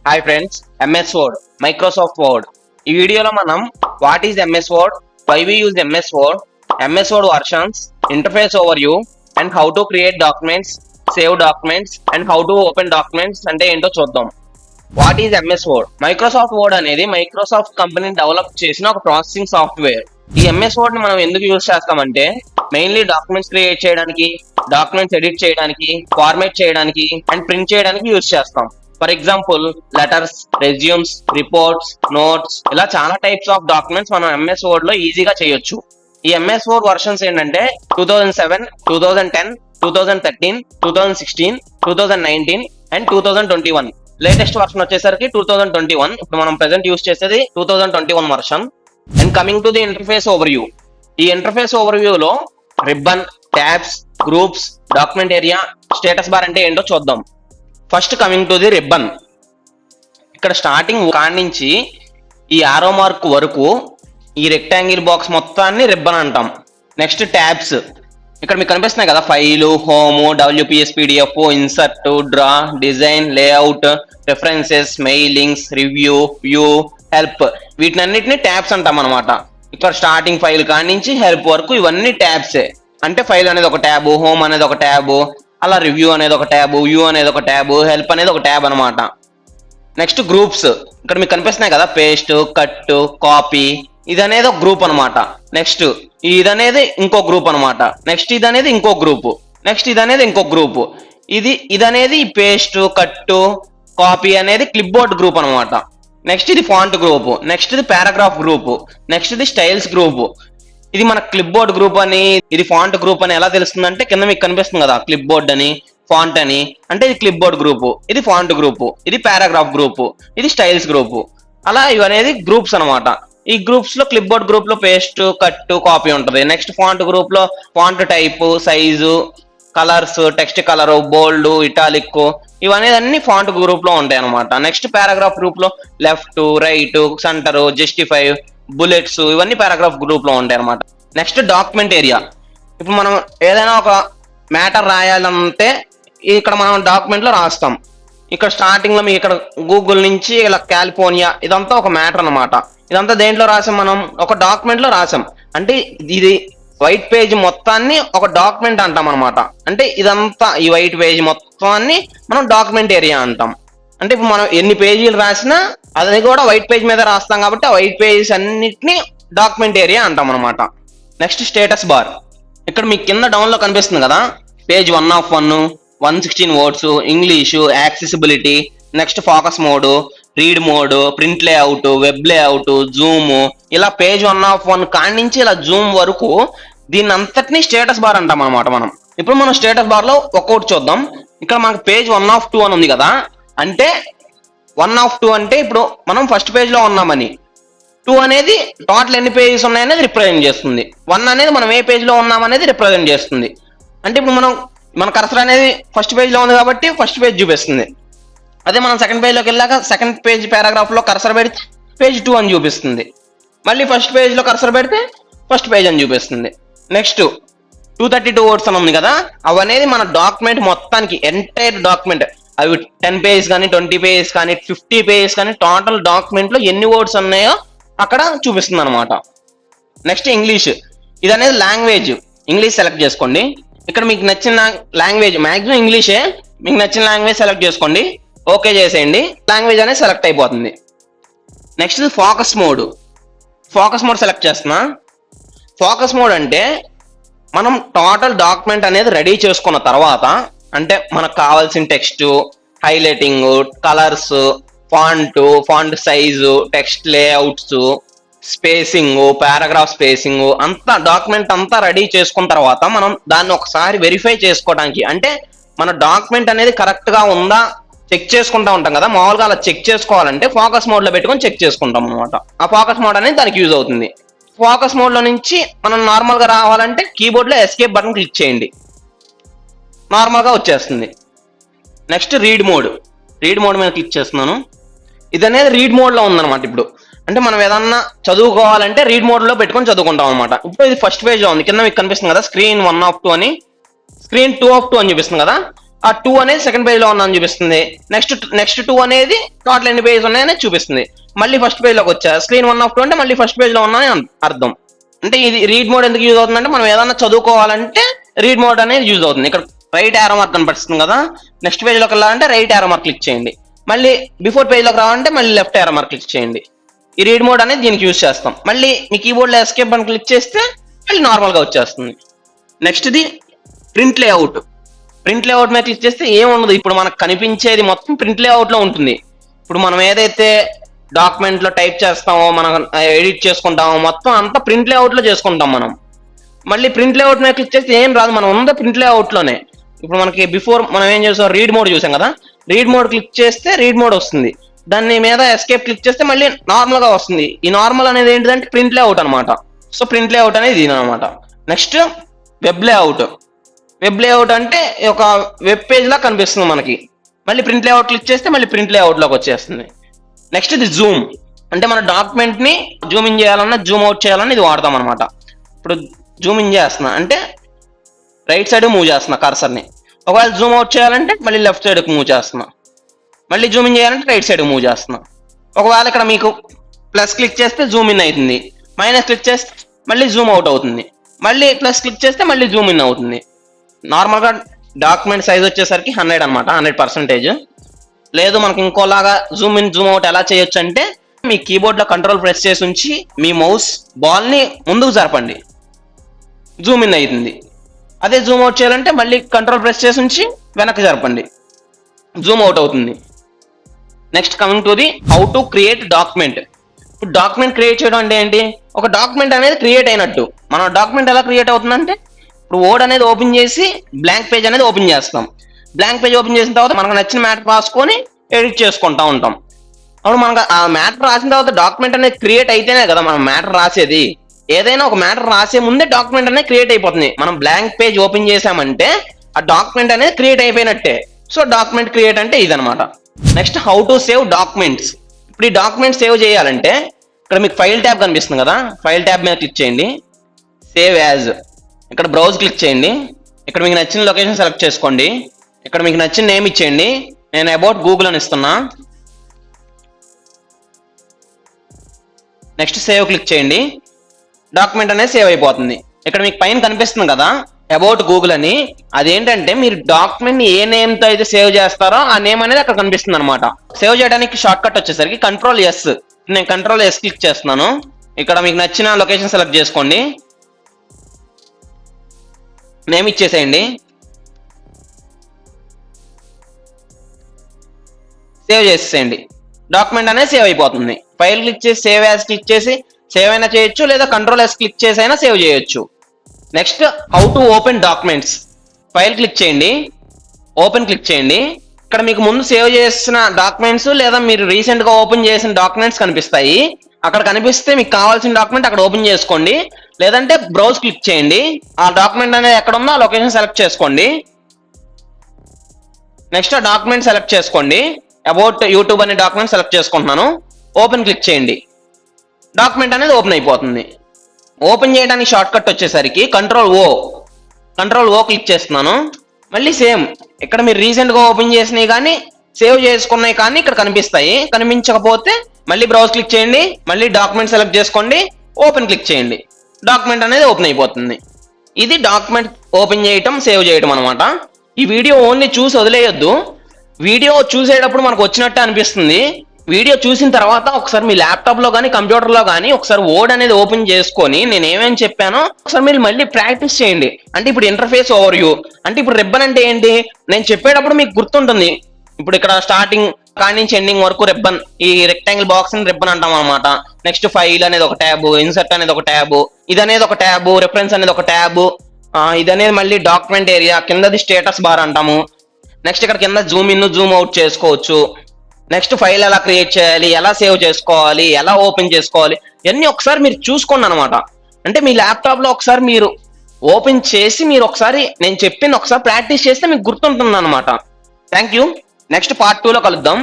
Hi friends, MS Word, Microsoft Word. ఈ వీడియోలో మనం what is MS Word, why we use MS Word versions, interface overview and how to create documents, save documents and how to open documents అంటే ఏంటో చూద్దాం. What is MS Word? Microsoft Word అనేది Microsoft company develop చేసిన ఒక processing software. ఈ MS Word ని మనం ఎందుకు యూజ్ చేస్తామంటే మెయిన్లీ డాక్యుమెంట్స్ క్రియేట్ చేయడానికి, డాక్యుమెంట్స్ ఎడిట్ చేయడానికి, ఫార్మేట్ చేయడానికి అండ్ ప్రింట్ చేయడానికి యూజ్ చేస్తాం. For example letters, resumes, reports, notes, ఇలా చాలా టైప్స్ ఆఫ్ డాక్యుమెంట్స్ మనం ఎంఎస్ వర్డ్ లో ఈజీగా చేయొచ్చు. ఈ ఎంఎస్ వర్డ్ వర్షన్స్ ఏంటంటే 2007, 2010, 2013, 2016, 2019 అండ్ 2021. లేటెస్ట్ వర్షన్ వచ్చేసరికి 2021. ఇప్పుడు మనం ప్రెసెంట్ యూజ్ చేసేది 2021 version. And coming to the interface overview. ఈ ఇంటర్ఫేస్ ఓవర్ వ్యూలో ribbon, tabs, groups, document area, status bar అంటే ఏంటో చూద్దాం. First coming to the ribbon. ఇక్కడ స్టార్టింగ్ కాడి నుంచి ఈ ఆరో మార్క్ వరకు ఈ రెక్టాంగిల్ బాక్స్ మొత్తాన్ని రిబ్బన్ అంటాం. Next tabs. ఇక్కడ మీకు కనిపిస్తున్నాయి కదా, file, home, WPS, PDF, insert, draw, design, layout, references, mailings, review, view, help, వీటినన్నిటిని ట్యాబ్స్ అంటాం అనమాట. ఇక్కడ స్టార్టింగ్ ఫైల్ కాడి నుంచి హెల్ప్ వరకు ఇవన్నీ ట్యాబ్సే. అంటే ఫైల్ అనేది ఒక ట్యాబ్, హోమ్ అనేది ఒక ట్యాబ్, అలా రివ్యూ అనేది ఒక ట్యాబ్, వ్యూ అనేది ఒక ట్యాబ్, హెల్ప్ అనేది ఒక ట్యాబ్ అనమాట. Next groups. ఇక్కడ మీకు కనిపిస్తున్నాయి కదా, పేస్ట్, కట్, కాపీ, ఇది అనేది ఒక గ్రూప్ అనమాట. నెక్స్ట్ ఇదనేది ఇంకో గ్రూప్ అనమాట. నెక్స్ట్ ఇది అనేది ఇంకో గ్రూప్. నెక్స్ట్ ఇది అనేది ఇంకో గ్రూప్. ఇదనేది పేస్ట్, కట్, కాపీ అనేది క్లిప్ బోర్డ్ గ్రూప్ అనమాట. నెక్స్ట్ ఇది ఫాంట్ గ్రూప్. నెక్స్ట్ ఇది పారాగ్రాఫ్ గ్రూప్. నెక్స్ట్ ఇది స్టైల్స్ గ్రూప్. ఇది మన క్లిప్ బోర్డ్ గ్రూప్ అని, ఇది ఫాంట్ గ్రూప్ అని ఎలా తెలుస్తుందంటే కింద మీకు కనిపిస్తుంది కదా, క్లిప్ బోర్డ్ అని, ఫాంట్ అని, అంటే ఇది క్లిప్ బోర్డ్ గ్రూప్, ఇది ఫాంట్ గ్రూప్, ఇది పారాగ్రాఫ్ గ్రూప్, ఇది స్టైల్స్ గ్రూప్. అలా ఇవనేది గ్రూప్స్ అనమాట. ఈ గ్రూప్స్ లో క్లిప్ బోర్డ్ గ్రూప్ లో పేస్ట్, కట్, కాపీ ఉంటుంది. నెక్స్ట్ ఫాంట్ గ్రూప్ లో font type, size, colours, text colour, bold, italic, ఇవనేది అన్ని ఫాంట్ గ్రూప్ లో ఉంటాయి అనమాట. నెక్స్ట్ పారాగ్రాఫ్ గ్రూప్ లో left, right, centre, justify, bullets, ఇవన్నీ పారాగ్రాఫ్ గ్రూప్ లో ఉంటాయి అనమాట. Next document area. ఇప్పుడు మనం ఏదైనా ఒక మ్యాటర్ రాయాలంటే ఇక్కడ మనం డాక్యుమెంట్ లో రాస్తాం. ఇక్కడ స్టార్టింగ్ లో మీకు ఇక్కడ గూగుల్ నుంచి ఇలా కాలిఫోర్నియా, ఇదంతా ఒక మ్యాటర్ అనమాట. ఇదంతా దేంట్లో రాసాం, మనం ఒక డాక్యుమెంట్ లో రాసాం. అంటే ఇది వైట్ పేజ్ మొత్తాన్ని ఒక డాక్యుమెంట్ అంటాం అనమాట. అంటే ఇదంతా ఈ వైట్ పేజ్ మొత్తాన్ని మనం డాక్యుమెంట్ ఏరియా అంటాం. అంటే ఇప్పుడు మనం ఎన్ని పేజీలు రాసినా అది కూడా వైట్ పేజ్ మీద రాస్తాం కాబట్టి ఆ వైట్ పేజెస్ అన్నిటిని డాక్యుమెంట్ ఏరియా అంటాం అనమాట. Next status bar. ఇక్కడ మీకు కింద డౌన్ లో కనిపిస్తుంది కదా, page 1 of 1, 116 words, English, accessibility, next focus mode, read mode, print layout, web layout, Zoom, ఇలా పేజ్ 1 of 1 కాడి నుంచి ఇలా జూమ్ వరకు దీన్ని అంతటినీ స్టేటస్ బార్ అంటాం అనమాట మనం. ఇప్పుడు మనం స్టేటస్ బార్ లో ఒక్కొక్కటి చూద్దాం. ఇక్కడ మనకు పేజ్ 1 of 2 అని ఉంది కదా, అంటే 1 of 2 అంటే ఇప్పుడు మనం ఫస్ట్ పేజ్ లో ఉన్నామని, 2 అనేది టోటల్ ఎన్ని పేజెస్ ఉన్నాయనేది రిప్రజెంట్ చేస్తుంది, 1 అనేది మనం ఏ పేజ్ లో ఉన్నామనేది రిప్రజెంట్ చేస్తుంది. అంటే ఇప్పుడు మన కర్సర్ అనేది ఫస్ట్ పేజ్ లో ఉంది కాబట్టి ఫస్ట్ పేజ్ చూపిస్తుంది. అదే మనం సెకండ్ పేజ్ లోకి వెళ్ళాక సెకండ్ పేజ్ పారాగ్రాఫ్ లో కర్సర్ పెడితే పేజ్ 2 అని చూపిస్తుంది. మళ్ళీ ఫస్ట్ పేజ్ లో కర్సర్ పెడితే ఫస్ట్ పేజ్ అని చూపిస్తుంది. నెక్స్ట్ 232 వర్డ్స్ అని ఉంది కదా, అవనేది మన డాక్యుమెంట్ మొత్తానికి, ఎంటైర్ డాక్యుమెంట్, అవి 10 పేజెస్ కానీ, 20 పేజెస్ కానీ, 50 పేజెస్ కానీ, టోటల్ డాక్యుమెంట్ లో ఎన్ని వర్డ్స్ ఉన్నాయో అక్కడ చూపిస్తుంది అనమాట. Next English. ఇది అనేది లాంగ్వేజ్, ఇంగ్లీష్ సెలెక్ట్ చేసుకోండి. ఇక్కడ మీకు నచ్చిన లాంగ్వేజ్, మ్యాక్సిమం ఇంగ్లీషే, మీకు నచ్చిన లాంగ్వేజ్ సెలెక్ట్ చేసుకోండి, ఓకే చేసేయండి, లాంగ్వేజ్ అనేది సెలెక్ట్ అయిపోతుంది. Next focus mode. Focus mode select చేస్తున్నా. ఫోకస్ మోడ్ అంటే మనం టోటల్ డాక్యుమెంట్ అనేది రెడీ చేసుకున్న తర్వాత, అంటే మనకు కావాల్సిన text, highlighting, colours, font size, text layouts, spacing, paragraph spacing, అంతా డాక్యుమెంట్ అంతా రెడీ చేసుకున్న తర్వాత మనం దాన్ని ఒకసారి వెరిఫై చేసుకోవడానికి, అంటే మన డాక్యుమెంట్ అనేది కరెక్ట్ గా ఉందా చెక్ చేసుకుంటా ఉంటాం కదా, మామూలుగా అలా చెక్ చేసుకోవాలంటే ఫోకస్ మోడ్ లో పెట్టుకొని చెక్ చేసుకుంటాం అనమాట. ఆ ఫోకస్ మోడ్ అనేది దానికి యూజ్ అవుతుంది. ఫోకస్ మోడ్ లో నుంచి మనం నార్మల్ గా రావాలంటే కీబోర్డ్ లో ఎస్కేప్ బటన్ క్లిక్ చేయండి, నార్మల్ గా వచ్చేస్తుంది. Next read mode. Read mode మీద క్లిక్ చేస్తున్నాను. ఇది అనేది రీడ్ మోడ్ లో ఉందన్నమాట. ఇప్పుడు అంటే మనం ఏదన్నా చదువుకోవాలంటే రీడ్ మోడ్ లో పెట్టుకొని చదువుకుంటాం అనమాట. ఇప్పుడు ఇది ఫస్ట్ పేజ్ లో ఉంది, కింద మీకు కనిపిస్తుంది కదా స్క్రీన్ 1 of 2 అని, స్క్రీన్ 2 of 2 అని చూపిస్తుంది కదా, ఆ 2 అనేది సెకండ్ పేజ్ లో ఉందని చూపిస్తుంది. నెక్స్ట్ 2 అనేది టోటల్ ఎన్ని పేజెస్ ఉన్నాయని చూపిస్తుంది. మళ్ళీ ఫస్ట్ పేజ్ లోకి వచ్చా స్క్రీన్ 1 ఆఫ్ 2 అంటే మళ్ళీ ఫస్ట్ పేజ్ లో ఉన్నాయని అర్థం. అంటే ఇది రీడ్ మోడ్ ఎందుకు యూజ్ అవుతుందంటే మనం ఏదైనా చదువుకోవాలంటే రీడ్ మోడ్ అనేది యూజ్ అవుతుంది. ఇక్కడ రైట్ యారో మార్క్ కనిపిస్తుంది కదా, నెక్స్ట్ పేజ్ లోకి వెళ్ళాలంటే రైట్ యారో మార్క్ క్లిక్ చేయండి. మళ్ళీ బిఫోర్ పేజ్ లోకి రావాలంటే మళ్ళీ లెఫ్ట్ యారో మార్క్ క్లిక్ చేయండి. ఈ రీడ్ మోడ్ అనేది దీనికి యూజ్ చేస్తాం. మళ్ళీ మీ కీబోర్డ్ లో ఎస్కేప్ అని క్లిక్ చేస్తే మళ్ళీ నార్మల్ గా వచ్చేస్తుంది. Next the print layout. Print layout మీద క్లిక్ చేస్తే ఏముండదు, ఇప్పుడు మనకు కనిపించేది మొత్తం ప్రింట్ లేఅవుట్ లో ఉంటుంది. ఇప్పుడు మనం ఏదైతే డాక్యుమెంట్ లో టైప్ చేస్తామో, మనం ఎడిట్ చేసుకుంటామో మొత్తం అంతా ప్రింట్ లేఅవుట్ లో చేసుకుంటాం మనం. మళ్ళీ ప్రింట్ లేఅవుట్ మీద క్లిక్ చేస్తే ఏం రాదు, మనం ఉందా ప్రింట్ లేఅవుట్ లోనే. ఇప్పుడు మనకి బిఫోర్ మనం ఏం చేసాం, రీడ్ మోడ్ చూసాం కదా, రీడ్ మోడ్ క్లిక్ చేస్తే రీడ్ మోడ్ వస్తుంది. దాన్ని మీద ఎస్కేప్ క్లిక్ చేస్తే మళ్ళీ నార్మల్ గా వస్తుంది. ఈ నార్మల్ అనేది ఏంటిదంటే ప్రింట్ లేఅవుట్ అనమాట. సో ప్రింట్ లేఅవుట్ అనేది ఇది అనమాట. Next web layout. Web layout అంటే ఒక వెబ్ పేజ్ లా కనిపిస్తుంది మనకి. మళ్ళీ ప్రింట్ లేఅవుట్ క్లిక్ చేస్తే మళ్ళీ ప్రింట్ లేఅవుట్ లోకి వచ్చేస్తుంది. నెక్స్ట్ ఇది జూమ్. అంటే మన డాక్యుమెంట్ ని జూమ్ ఇన్ చేయాలన్నా జూమ్ అవుట్ చేయాలన్నా ఇది వాడతాం అనమాట. ఇప్పుడు జూమ్ ఇన్ చేస్తున్నా అంటే రైట్ సైడ్ మూవ్ చేస్తున్నా కర్సర్ని. ఒకవేళ జూమ్ అవుట్ చేయాలంటే మళ్ళీ లెఫ్ట్ సైడ్ మూవ్ చేస్తున్నా. మళ్ళీ జూమ్ ఇన్ చేయాలంటే రైట్ సైడ్ మూవ్ చేస్తున్నా. ఒకవేళ ఇక్కడ మీకు ప్లస్ క్లిక్ చేస్తే జూమ్ ఇన్ అవుతుంది, మైనస్ క్లిక్ చేస్తే మళ్ళీ జూమ్ అవుట్ అవుతుంది, మళ్ళీ ప్లస్ క్లిక్ చేస్తే మళ్ళీ జూమ్ ఇన్ అవుతుంది. నార్మల్గా డాక్యుమెంట్ సైజ్ వచ్చేసరికి 100 అనమాట, 100%. లేదు మనకి ఇంకోలాగా జూమ్ ఇన్ జూమ్ అవుట్ ఎలా చేయొచ్చు అంటే మీ కీబోర్డ్ లో కంట్రోల్ ప్రెస్ చేసి ఉంచి మీ మౌస్ బాల్ ని ముందుకు జరపండి, జూమ్ ఇన్ అవుతుంది. అదే జూమ్ అవుట్ చేయాలంటే మళ్ళీ కంట్రోల్ ప్రెస్ చేసి ఉంచి వెనక్కి జరపండి, జూమ్ అవుట్ అవుతుంది. Next coming to the how to create document. ఇప్పుడు డాక్యుమెంట్ క్రియేట్ చేయడం అంటే ఏంటి, ఒక డాక్యుమెంట్ అనేది క్రియేట్ అయినట్టు. మన డాక్యుమెంట్ ఎలా క్రియేట్ అవుతుందంటే ఇప్పుడు వర్డ్ అనేది ఓపెన్ చేసి బ్లాంక్ పేజ్ అనేది ఓపెన్ చేస్తాం. బ్లాంక్ పేజ్ ఓపెన్ చేసిన తర్వాత మనకు నచ్చిన మ్యాటర్ రాసుకొని ఎడిట్ చేసుకుంటా ఉంటాం. అప్పుడు మనకు ఆ మ్యాటర్ రాసిన తర్వాత డాక్యుమెంట్ అనేది క్రియేట్ అయితేనే కదా మనం మ్యాటర్ రాసేది. ఏదైనా ఒక మ్యాటర్ రాసే ముందే డాక్యుమెంట్ అనేది క్రియేట్ అయిపోతుంది. మనం బ్లాంక్ పేజ్ ఓపెన్ చేసామంటే ఆ డాక్యుమెంట్ అనేది క్రియేట్ అయిపోయినట్టే. సో డాక్యుమెంట్ క్రియేట్ అంటే ఇదనమాట. Next how to save documents. ఇప్పుడు ఈ డాక్యుమెంట్ సేవ్ చేయాలంటే ఇక్కడ మీకు ఫైల్ ట్యాబ్ కనిపిస్తుంది కదా, ఫైల్ ట్యాబ్ మీద క్లిక్ చేయండి. సేవ్ యాజ్, ఇక్కడ బ్రౌజ్ క్లిక్ చేయండి. ఇక్కడ మీకు నచ్చిన లొకేషన్ సెలెక్ట్ చేసుకోండి. ఇక్కడ మీకు నచ్చిన నేమ్ ఇచ్చేయండి. నేను అబౌట్ గూగుల్ అని ఇస్తున్నా. నెక్స్ట్ సేవ్ క్లిక్ చేయండి. డాక్యుమెంట్ అనేది సేవ్ అయిపోతుంది. ఇక్కడ మీకు పైన కనిపిస్తుంది కదా అబౌట్ గూగుల్ అని, అదేంటంటే మీరు డాక్యుమెంట్ ఏ నేమ్ తో అయితే సేవ్ చేస్తారో ఆ నేమ్ అనేది అక్కడ కనిపిస్తుంది అనమాట. సేవ్ చేయడానికి షార్ట్ కట్ వచ్చేసరికి Ctrl+S. నేను Ctrl+S క్లిక్ చేస్తున్నాను. ఇక్కడ మీకు నచ్చిన లొకేషన్ సెలెక్ట్ చేసుకోండి, నేమ్ ఇచ్చేసేయండి, సేవ్ చేసేయండి. డాక్యుమెంట్ అనేది సేవ్ అయిపోతుంది. ఫైల్ క్లిక్ చేసి సేవ్ యాజ్ క్లిక్ చేసి సేవ్ అయినా చేయొచ్చు, లేదా Ctrl+S క్లిక్ చేసి అయినా సేవ్ చేయొచ్చు. Next how to open documents. File click చేయండి, ఓపెన్ క్లిక్ చేయండి. ఇక్కడ మీకు ముందు సేవ్ చేసిన డాక్యుమెంట్స్ లేదా మీరు రీసెంట్ గా ఓపెన్ చేసిన డాక్యుమెంట్స్ కనిపిస్తాయి. అక్కడ కనిపిస్తే మీకు కావాల్సిన డాక్యుమెంట్ అక్కడ ఓపెన్ చేసుకోండి, లేదంటే బ్రౌజ్ క్లిక్ చేయండి. ఆ డాక్యుమెంట్ అనేది ఎక్కడ ఉందో ఆ లొకేషన్ సెలెక్ట్ చేసుకోండి. నెక్స్ట్ ఆ డాక్యుమెంట్ సెలెక్ట్ చేసుకోండి. అబౌట్ యూట్యూబ్ అనే డాక్యుమెంట్ సెలెక్ట్ చేసుకుంటున్నాను. ఓపెన్ క్లిక్ చేయండి. డాక్యుమెంట్ అనేది ఓపెన్ అయిపోతుంది. ఓపెన్ చేయడానికి షార్ట్ కట్ వచ్చేసరికి Ctrl+O క్లిక్ చేస్తున్నాను. మళ్ళీ సేమ్ ఇక్కడ మీరు రీసెంట్ గా ఓపెన్ చేసినవి కానీ సేవ్ చేసుకున్నాయి కానీ ఇక్కడ కనిపిస్తాయి. కనిపించకపోతే మళ్ళీ బ్రౌజ్ క్లిక్ చేయండి, మళ్ళీ డాక్యుమెంట్ సెలెక్ట్ చేసుకోండి, ఓపెన్ క్లిక్ చేయండి. డాక్యుమెంట్ అనేది ఓపెన్ అయిపోతుంది. ఇది డాక్యుమెంట్ ఓపెన్ చేయటం, సేవ్ చేయటం అనమాట. ఈ వీడియో ఓన్లీ చూసి వదిలేయొద్దు. వీడియో చూసేటప్పుడు మనకు వచ్చినట్టే అనిపిస్తుంది. వీడియో చూసిన తర్వాత ఒకసారి మీ ల్యాప్టాప్ లో కానీ కంప్యూటర్ లో కానీ ఒకసారి వర్డ్ అనేది ఓపెన్ చేసుకొని నేను ఏమేమి చెప్పానో ఒకసారి మీరు మళ్ళీ ప్రాక్టీస్ చేయండి. అంటే ఇప్పుడు ఇంటర్ఫేస్ ఓవర్ వ్యూ అంటే ఇప్పుడు రిబ్బన్ అంటే ఏంటి నేను చెప్పేటప్పుడు మీకు గుర్తుంటుంది. ఇప్పుడు ఇక్కడ స్టార్టింగ్ కాడి నుంచి ఎండింగ్ వరకు రిబ్బన్, ఈ రెక్టాంగిల్ బాక్స్ ని రిబ్బన్ అంటాం అనమాట. నెక్స్ట్ ఫైల్ అనేది ఒక ట్యాబ్, ఇన్సర్ట్ అనేది ఒక ట్యాబ్, ఇది అనేది ఒక ట్యాబ్, రిఫరెన్స్ అనేది ఒక ట్యాబ్, ఇది అనేది మళ్ళీ డాక్యుమెంట్ ఏరియా, కిందది స్టేటస్ బార్ అంటాము. నెక్స్ట్ ఇక్కడ కింద జూమ్ ఇన్ జూమ్ అవుట్ చేసుకోవచ్చు. నెక్స్ట్ ఫైల్ ఎలా క్రియేట్ చేయాలి, ఎలా సేవ్ చేసుకోవాలి, ఎలా ఓపెన్ చేసుకోవాలి, ఇవన్నీ ఒకసారి మీరు చూసుకోండి అనమాట. అంటే మీ ల్యాప్టాప్ లో ఒకసారి మీరు ఓపెన్ చేసి మీరు ఒకసారి నేను చెప్పింది ఒకసారి ప్రాక్టీస్ చేస్తే మీకు గుర్తుంటుంది అనమాట. Thank you. నెక్స్ట్ పార్ట్ 2 లో కలుద్దాం.